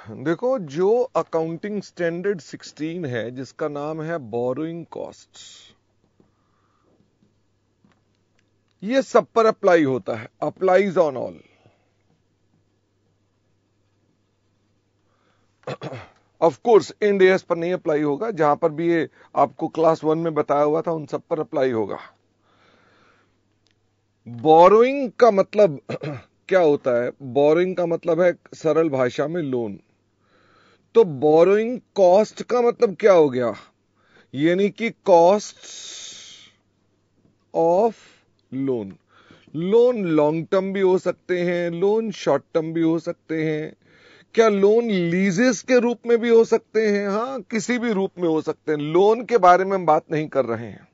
देखो, जो accounting standard 16 है जिसका नाम है बोरोइंग कॉस्ट, ये सब पर अप्लाई होता है, applies on all. Of course Ind AS पर नहीं अप्लाई होगा, जहां पर भी ये आपको क्लास 1 में बताया हुआ था उन सब पर अप्लाई होगा। बोरोइंग का मतलब क्या होता है? बोरोइंग का मतलब है सरल भाषा में लोन। तो बोरोइंग कॉस्ट का मतलब क्या हो गया? यानी कि cost of loan. Loan long term भी हो सकते हैं, लोन शॉर्ट टर्म भी हो सकते हैं। क्या लोन लीजेस के रूप में भी हो सकते हैं? हां, किसी भी रूप में हो सकते हैं। लोन के बारे में हम बात नहीं कर रहे हैं।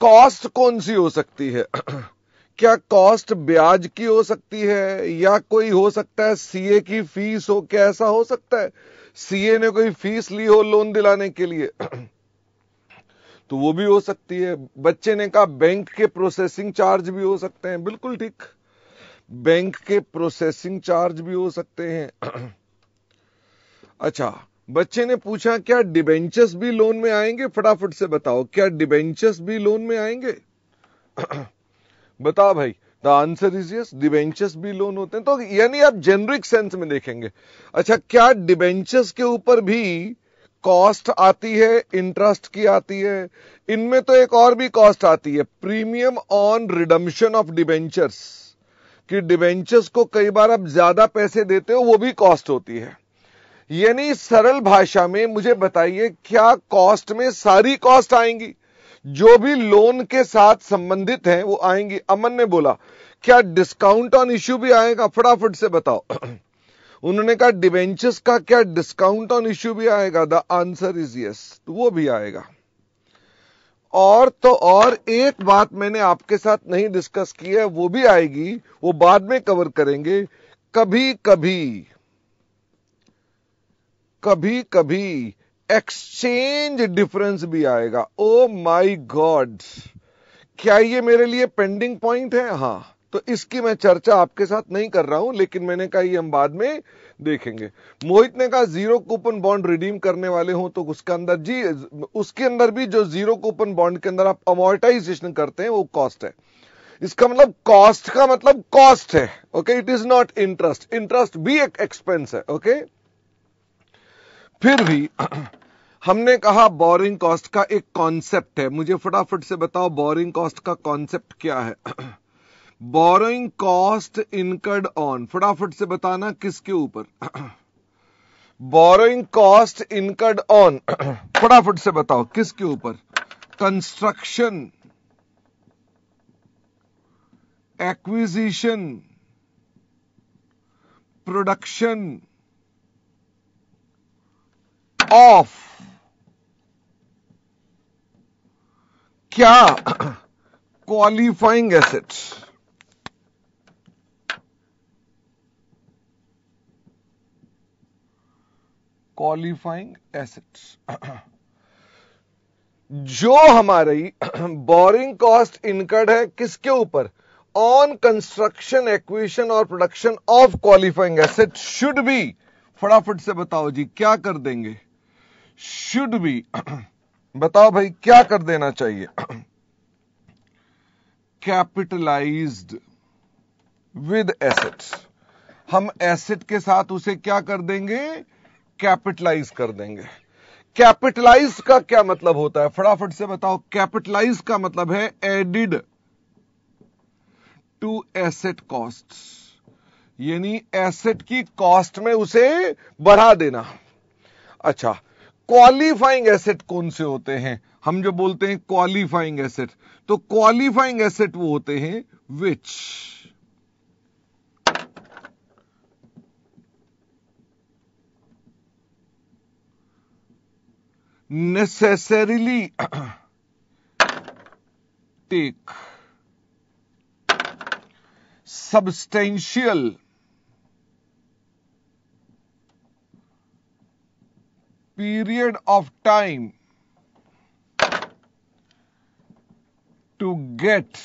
कॉस्ट कौन सी हो सकती है? क्या कॉस्ट ब्याज की हो सकती है, या कोई हो सकता है सीए की फीस हो? क्या ऐसा हो सकता है सीए ने कोई फीस ली हो लोन दिलाने के लिए? तो वो भी हो सकती है। बच्चे ने कहा बैंक के प्रोसेसिंग चार्ज भी हो सकते हैं। बिल्कुल ठीक, बैंक के प्रोसेसिंग चार्ज भी हो सकते हैं। अच्छा, बच्चे ने पूछा क्या डिबेंचर्स भी लोन में आएंगे? फटाफट से बताओ, क्या डिबेंचर्स भी लोन में आएंगे? बताओ भाई। The answer is yes, debentures भी लोन होते हैं। तो यानी आप जेनरिक सेंस में देखेंगे। अच्छा, क्या डिबेंचर्स के ऊपर भी कॉस्ट आती है, इंटरेस्ट की आती है? इनमें तो एक और भी कॉस्ट आती है, premium on redemption of debentures. कि डिबेंचर्स को कई बार आप ज्यादा पैसे देते हो, वो भी कॉस्ट होती है। यानी सरल भाषा में मुझे बताइए, क्या कॉस्ट में सारी कॉस्ट आएंगी? जो भी लोन के साथ संबंधित हैं वो आएंगी। अमन ने बोला क्या डिस्काउंट ऑन इश्यू भी आएगा? फटाफट से बताओ। उन्होंने कहा डिबेंचर्स का क्या डिस्काउंट ऑन इश्यू भी आएगा? द आंसर इज यस, तो वो भी आएगा। और तो और एक बात मैंने आपके साथ नहीं डिस्कस की है, वो भी आएगी, वो बाद में कवर करेंगे। कभी कभी एक्सचेंज डिफरेंस भी आएगा। ओ माय गॉड, क्या ये मेरे लिए पेंडिंग पॉइंट है? हां, तो इसकी मैं चर्चा आपके साथ नहीं कर रहा हूं, लेकिन मैंने कहा ये हम बाद में देखेंगे। मोहित ने कहा जीरो कूपन बॉन्ड रिडीम करने वाले हो तो उसके अंदर जी, उसके अंदर भी जो जीरो कूपन बॉन्ड के अंदर आप अमोर्टाइजेशन करते हैं वो कॉस्ट है। इसका मतलब कॉस्ट का मतलब कॉस्ट है। Okay, it is not interest. Interest भी एक एक्सपेंस है। ओके, फिर भी हमने कहा बोरिंग कॉस्ट का एक कॉन्सेप्ट है। मुझे फटाफट से बताओ बोरिंग कॉस्ट का कॉन्सेप्ट क्या है? बोरोइंग कॉस्ट इनकर्ड ऑन, फटाफट से बताना किसके ऊपर? बोरोइंग कॉस्ट इनकर्ड ऑन, फटाफट से बताओ किसके ऊपर? कंस्ट्रक्शन, एक्विजिशन, प्रोडक्शन ऑफ क्या? Qualifying assets. Qualifying assets. जो हमारी बोरिंग कॉस्ट इनकर्ड है किसके ऊपर? ऑन कंस्ट्रक्शन, एक्विजिशन और production of qualifying asset should be, फटाफट से बताओ जी क्या कर देंगे? शुड बी, बताओ भाई क्या कर देना चाहिए? Capitalised with assets. हम एसेट के साथ उसे क्या कर देंगे? कैपिटलाइज कर देंगे। कैपिटलाइज का क्या मतलब होता है? फटाफट से बताओ। कैपिटलाइज का मतलब है एडिड टू एसेट कॉस्ट, यानी एसेट की कॉस्ट में उसे बढ़ा देना। अच्छा, क्वालिफाइंग एसेट कौन से होते हैं? हम जो बोलते हैं क्वालिफाइंग एसेट, तो क्वालिफाइंग एसेट वो होते हैं विच necessarily take substantial period of time to get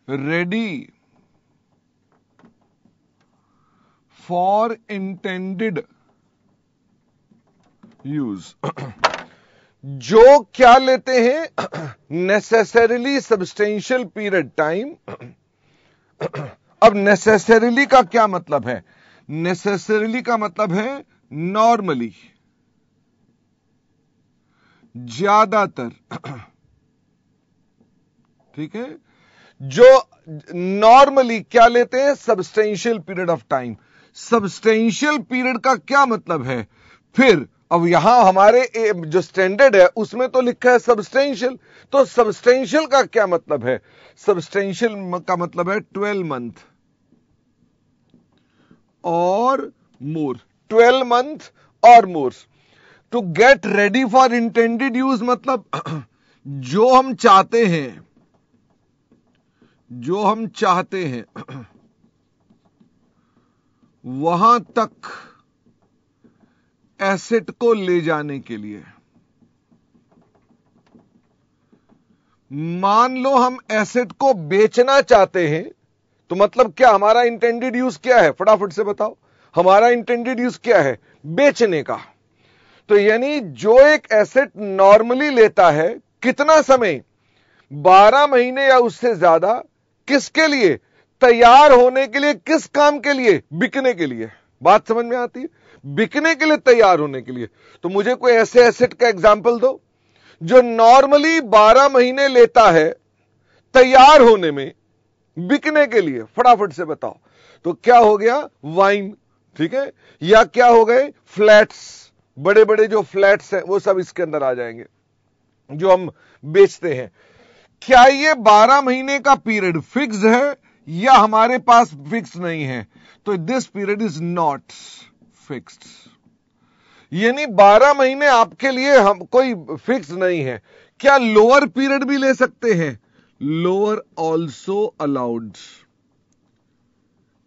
ready for intended use. जो क्या लेते हैं, नेसेसरीली सब्सटेंशियल पीरियड टाइम। अब नेसेसरीली का क्या मतलब है? नेसेसरीली का मतलब है नॉर्मली, ज्यादातर, ठीक है। जो नॉर्मली क्या लेते हैं, substantial period of time. Substantial period का क्या मतलब है? फिर अब यहां हमारे जो स्टैंडर्ड है उसमें तो लिखा है सब्सटेंशियल, तो सब्सटेंशियल का क्या मतलब है? सब्सटेंशियल का मतलब है 12 मंथ और मोर, 12 मंथ और more. To get ready for intended use मतलब जो हम चाहते हैं, जो हम चाहते हैं वहां तक एसेट को ले जाने के लिए। मान लो हम एसेट को बेचना चाहते हैं, तो मतलब क्या हमारा इंटेंडेड यूज क्या है? फटाफट से बताओ, हमारा इंटेंडेड यूज क्या है? बेचने का। तो यानी जो एक एसेट नॉर्मली लेता है, कितना समय? 12 महीने या उससे ज्यादा। किसके लिए? तैयार होने के लिए। किस काम के लिए? बिकने के लिए। बात समझ में आती है? बिकने के लिए, तैयार होने के लिए। तो मुझे कोई ऐसे एसेट का एग्जाम्पल दो जो नॉर्मली 12 महीने लेता है तैयार होने में, बिकने के लिए। फटाफट से बताओ। तो क्या हो गया? वाइन, ठीक है। या क्या हो गए? फ्लैट्स, बड़े बड़े जो फ्लैट्स हैं वो सब इसके अंदर आ जाएंगे जो हम बेचते हैं। क्या ये 12 महीने का पीरियड फिक्स है या हमारे पास फिक्स नहीं है? तो this period is not fixed. यानी 12 महीने आपके लिए हम कोई फिक्स नहीं है। क्या लोअर पीरियड भी ले सकते हैं? Lower also allowed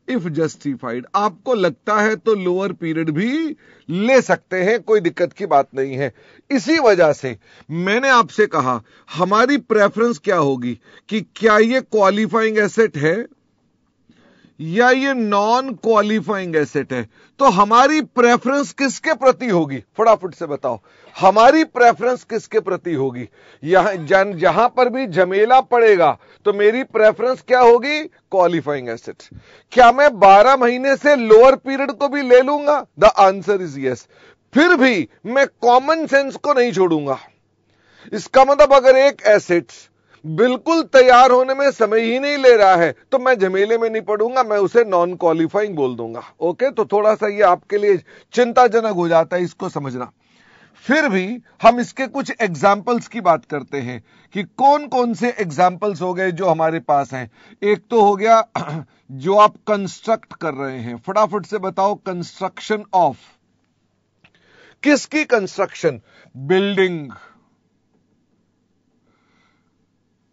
if justified. आपको लगता है तो लोअर पीरियड भी ले सकते हैं, कोई दिक्कत की बात नहीं है। इसी वजह से मैंने आपसे कहा हमारी प्रेफरेंस क्या होगी कि क्या ये क्वालिफाइंग एसेट है या ये नॉन क्वालिफाइंग एसेट है। तो हमारी प्रेफरेंस किसके प्रति होगी? फटाफट से बताओ, हमारी प्रेफरेंस किसके प्रति होगी? जहां पर भी झमेला पड़ेगा तो मेरी प्रेफरेंस क्या होगी? Qualifying asset. क्या मैं 12 महीने से लोअर पीरियड को भी ले लूंगा? The answer is yes. फिर भी मैं कॉमन सेंस को नहीं छोड़ूंगा। इसका मतलब अगर एक एसेट बिल्कुल तैयार होने में समय ही नहीं ले रहा है तो मैं झमेले में नहीं पड़ूंगा, मैं उसे नॉन क्वालिफाइंग बोल दूंगा। ओके, तो थोड़ा सा ये आपके लिए चिंताजनक हो जाता है इसको समझना। फिर भी हम इसके कुछ एग्जाम्पल्स की बात करते हैं कि कौन कौन से एग्जाम्पल्स हो गए जो हमारे पास हैं। एक तो हो गया जो आप कंस्ट्रक्ट कर रहे हैं। फटाफट से बताओ, कंस्ट्रक्शन ऑफ, किसकी कंस्ट्रक्शन? बिल्डिंग।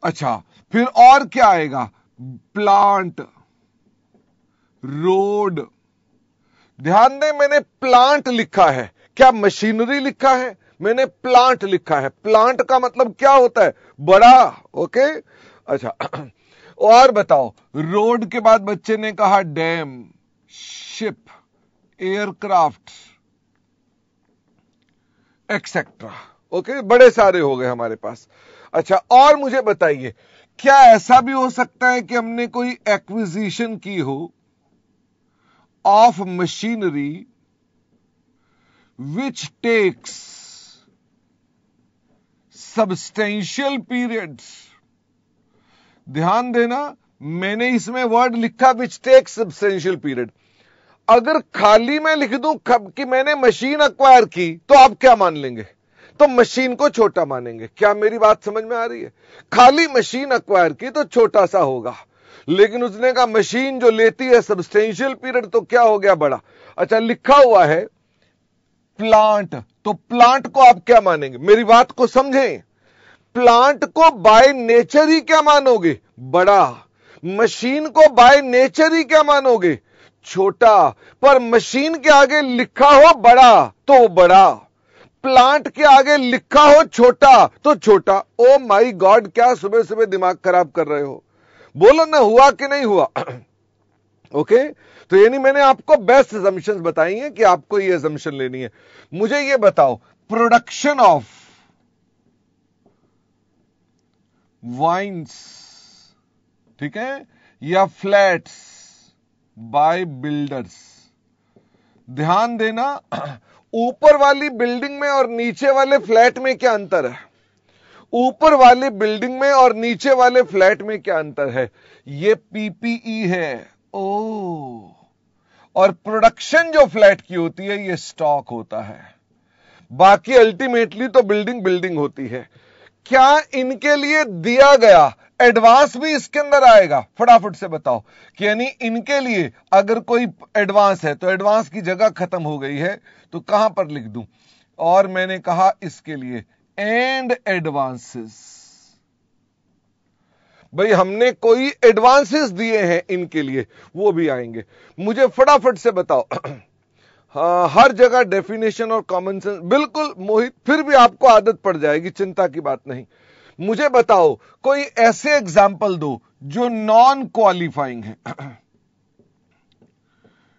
अच्छा, फिर और क्या आएगा? Plant, road. ध्यान दें, मैंने प्लांट लिखा है, क्या मशीनरी लिखा है? मैंने प्लांट लिखा है। प्लांट का मतलब क्या होता है? बड़ा। ओके, अच्छा। और बताओ, रोड के बाद बच्चे ने कहा dam, ship, aircraft, etcetera. Okay, बड़े सारे हो गए हमारे पास। अच्छा, और मुझे बताइए, क्या ऐसा भी हो सकता है कि हमने कोई एक्विजिशन की हो of machinery which takes substantial periods? ध्यान देना, मैंने इसमें वर्ड लिखा विच टेक्स सब्सटेंशियल पीरियड। अगर खाली मैं लिख दूं कि मैंने मशीन अक्वायर की तो आप क्या मान लेंगे? तो मशीन को छोटा मानेंगे। क्या मेरी बात समझ में आ रही है? खाली मशीन अक्वायर की तो छोटा सा होगा, लेकिन उसने कहा मशीन जो लेती है सब्सटेंशियल पीरियड तो क्या हो गया? बड़ा। अच्छा, लिखा हुआ है प्लांट, तो प्लांट को आप क्या मानेंगे? मेरी बात को समझें, प्लांट को बाय नेचर ही क्या मानोगे? बड़ा। मशीन को बाय नेचर ही क्या मानोगे? छोटा। पर मशीन के आगे लिखा हो बड़ा तो वो बड़ा, प्लांट के आगे लिखा हो छोटा तो छोटा। ओ माय गॉड, क्या सुबह सुबह दिमाग खराब कर रहे हो? बोलो ना, हुआ कि नहीं हुआ? ओके तो यानी मैंने आपको बेस्ट असम्पशंस बताई हैं कि आपको ये असम्पशन लेनी है। मुझे ये बताओ, प्रोडक्शन ऑफ वाइन्स, ठीक है, या फ्लैट्स बाय बिल्डर्स, ध्यान देना ऊपर वाली बिल्डिंग में और नीचे वाले फ्लैट में क्या अंतर है? ऊपर वाली बिल्डिंग में और नीचे वाले फ्लैट में क्या अंतर है? ये पीपीई है। ओ, और प्रोडक्शन जो फ्लैट की होती है ये स्टॉक होता है। बाकी अल्टीमेटली तो बिल्डिंग बिल्डिंग होती है। क्या इनके लिए दिया गया एडवांस भी इसके अंदर आएगा? फटाफट से बताओ कि यानी इनके लिए अगर कोई एडवांस है तो एडवांस की जगह खत्म हो गई है तो कहां पर लिख दूं? और मैंने कहा इसके लिए एंड एडवांसेस। भाई हमने कोई एडवांसेस दिए हैं इनके लिए, वो भी आएंगे। मुझे फटाफट से बताओ हाँ, हर जगह डेफिनेशन और कॉमन सेंस, बिल्कुल मोहित, फिर भी आपको आदत पड़ जाएगी, चिंता की बात नहीं। मुझे बताओ कोई ऐसे एग्जाम्पल दो जो नॉन क्वालिफाइंग है।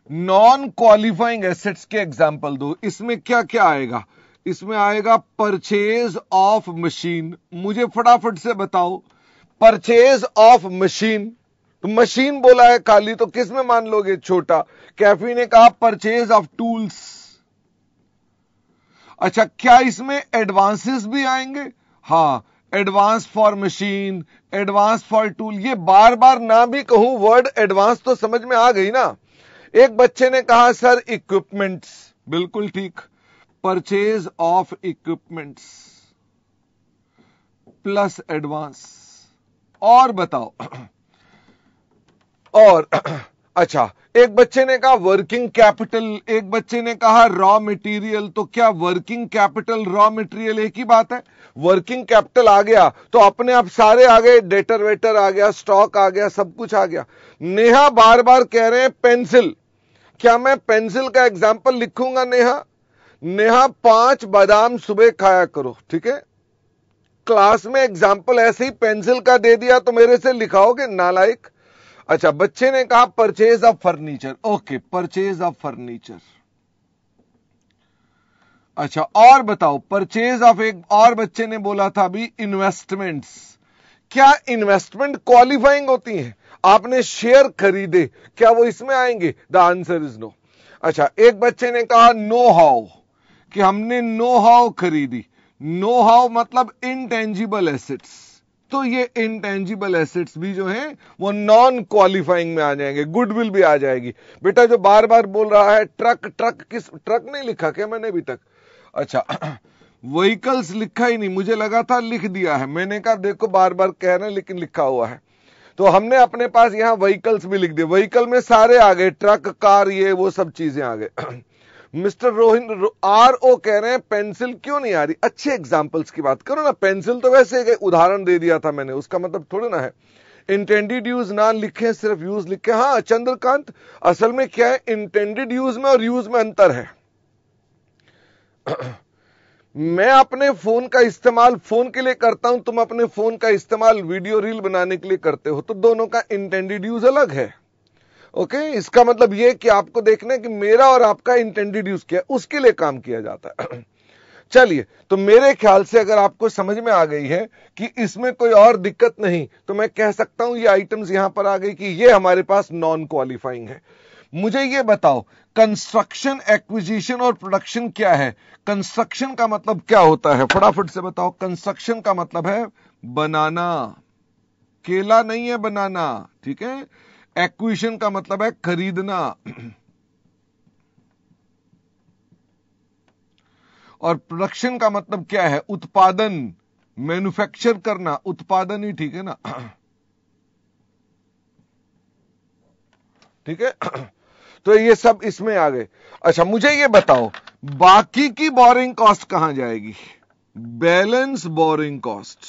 नॉन क्वालिफाइंग एसेट्स के एग्जाम्पल दो। इसमें क्या क्या आएगा? इसमें आएगा परचेज ऑफ मशीन। मुझे फटाफट से बताओ, परचेज ऑफ मशीन, तो मशीन बोला है खाली, तो किस में मान लोगे? छोटा। कैफी ने कहा परचेज ऑफ टूल्स। अच्छा, क्या इसमें एडवांसेस भी आएंगे? हां, advance for machine, advance for tool. ये बार बार ना भी कहूं, वर्ड एडवांस तो समझ में आ गई ना। एक बच्चे ने कहा सर इक्विपमेंट्स, बिल्कुल ठीक, purchase of equipments plus advance. और बताओ और अच्छा, एक बच्चे ने कहा वर्किंग कैपिटल, एक बच्चे ने कहा रॉ मटेरियल। तो क्या वर्किंग कैपिटल रॉ मटेरियल एक ही बात है? वर्किंग कैपिटल आ गया तो अपने आप सारे आ गए, डेटर वेटर आ गया, स्टॉक आ गया, सब कुछ आ गया। नेहा बार बार कह रहे हैं पेंसिल। क्या मैं पेंसिल का एग्जाम्पल लिखूंगा? नेहा 5 बादाम सुबह खाया करो, ठीक है। क्लास में एग्जाम्पल ऐसे ही पेंसिल का दे दिया तो मेरे से लिखाओगे? नालायक। अच्छा, बच्चे ने कहा purchase of furniture. Okay, purchase of furniture. अच्छा, और बताओ परचेज ऑफ, एक और बच्चे ने बोला था अभी इन्वेस्टमेंट्स। क्या इन्वेस्टमेंट क्वालिफाइंग होती हैं? आपने शेयर खरीदे, क्या वो इसमें आएंगे? The answer is no. अच्छा, एक बच्चे ने कहा नो हाउ, कि हमने नो हाउ खरीदी। नो हाउ मतलब इनटेंजिबल एसेट्स, तो ये इनटेंजिबल एसेट्स भी जो हैं वो नॉन क्वालिफाइंग में आ जाएंगे। गुडविल भी आ जाएगी। बेटा जो बार बार बोल रहा है ट्रक, किस ट्रक नहीं लिखा क्या मैंने अभी तक? अच्छा, व्हीकल्स लिखा ही नहीं, मुझे लगा था लिख दिया है। मैंने कहा देखो बार बार कह रहे हैं लेकिन लिखा हुआ है, तो हमने अपने पास यहां व्हीकल्स भी लिख दिए। व्हीकल में सारे आ गए, ट्रक, कार, ये वो सब चीजें आ गए। मिस्टर रोहिन RO कह रहे हैं पेंसिल क्यों नहीं आ रही? अच्छे एग्जाम्पल्स की बात करो ना। पेंसिल तो वैसे उदाहरण दे दिया था मैंने, उसका मतलब थोड़ा ना है इंटेंडेड यूज ना लिखे, सिर्फ यूज लिखे। हाँ चंद्रकांत, असल में क्या है, इंटेंडेड यूज में और यूज में अंतर है। मैं अपने फोन का इस्तेमाल फोन के लिए करता हूं, तुम अपने फोन का इस्तेमाल वीडियो रील बनाने के लिए करते हो, तो दोनों का इंटेंडेड यूज अलग है। ओके, इसका मतलब यह कि आपको देखना है कि मेरा और आपका इंटेंडेड यूज क्या है, उसके लिए काम किया जाता है। चलिए, तो मेरे ख्याल से अगर आपको समझ में आ गई है कि इसमें कोई और दिक्कत नहीं, तो मैं कह सकता हूं ये आइटम्स यहां पर आ गई कि ये हमारे पास नॉन क्वालिफाइंग है। मुझे ये बताओ, कंस्ट्रक्शन, एक्विजिशन और प्रोडक्शन क्या है? कंस्ट्रक्शन का मतलब क्या होता है? फटाफट से बताओ। कंस्ट्रक्शन का मतलब है बनाना, केला नहीं है बनाना, ठीक है। एक्विजिशन का मतलब है खरीदना, और प्रोडक्शन का मतलब क्या है? उत्पादन, मैन्युफैक्चर करना, उत्पादन ही ठीक है ना, ठीक है। तो ये सब इसमें आ गए। अच्छा, मुझे ये बताओ बाकी की बोरिंग कॉस्ट कहां जाएगी? बैलेंस बोरिंग कॉस्ट,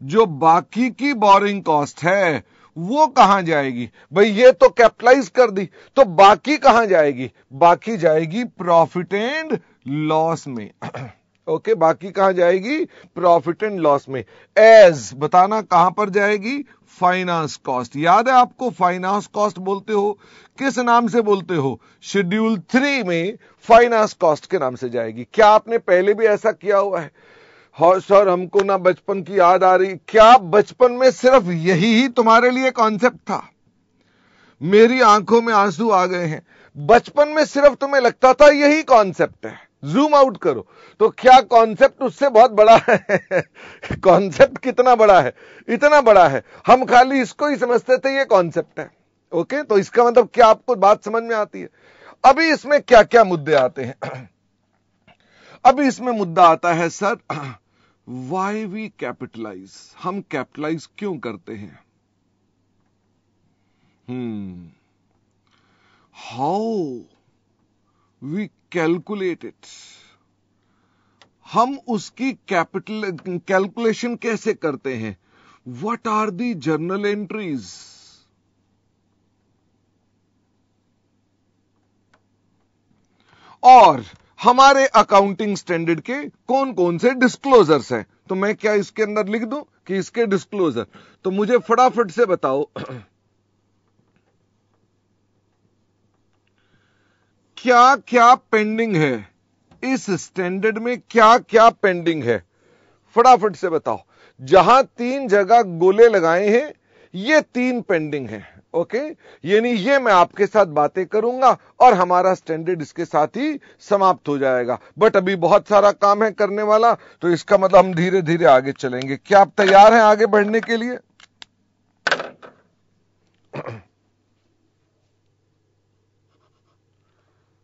जो बाकी की बोरिंग कॉस्ट है वो कहां जाएगी? भाई ये तो कैपिटलाइज कर दी, तो बाकी कहां जाएगी? बाकी जाएगी प्रॉफिट एंड लॉस में। ओके, बाकी कहां जाएगी? प्रॉफिट एंड लॉस में। एज बताना कहां पर जाएगी? Finance cost. याद है आपको फाइनेंस कॉस्ट बोलते हो, किस नाम से बोलते हो? शेड्यूल 3 में फाइनेंस कॉस्ट के नाम से जाएगी। क्या आपने पहले भी ऐसा किया हुआ है? हाँ सर, हमको ना बचपन की याद आ रही। क्या बचपन में सिर्फ यही ही तुम्हारे लिए कॉन्सेप्ट था? मेरी आंखों में आंसू आ गए हैं। बचपन में सिर्फ तुम्हें लगता था यही कॉन्सेप्ट है। जूम आउट करो तो क्या कॉन्सेप्ट उससे बहुत बड़ा है? कॉन्सेप्ट कितना बड़ा है? इतना बड़ा है। हम खाली इसको ही समझते थे ये कॉन्सेप्ट है। ओके, तो इसका मतलब क्या आपको बात समझ में आती है? अभी इसमें क्या क्या मुद्दे आते हैं? अभी इसमें मुद्दा आता है सर, वाई वी कैपिटलाइज। हम कैपिटलाइज क्यों करते हैं? How we calculate it. हम उसकी कैलकुलेशन कैसे करते हैं? What are the journal entries? और हमारे अकाउंटिंग स्टैंडर्ड के कौन कौन से डिस्क्लोजर्स हैं? तो मैं क्या इसके अंदर लिख दूं कि इसके डिस्क्लोजर? तो मुझे फटाफट से बताओ क्या क्या पेंडिंग है इस स्टैंडर्ड में? क्या क्या पेंडिंग है फटाफट से बताओ। जहां 3 जगह गोले लगाए हैं, ये 3 पेंडिंग है। ओके, यानी ये मैं आपके साथ बातें करूंगा और हमारा स्टैंडर्ड इसके साथ ही समाप्त हो जाएगा। बट अभी बहुत सारा काम है करने वाला, तो इसका मतलब हम धीरे धीरे आगे चलेंगे। क्या आप तैयार हैं आगे बढ़ने के लिए?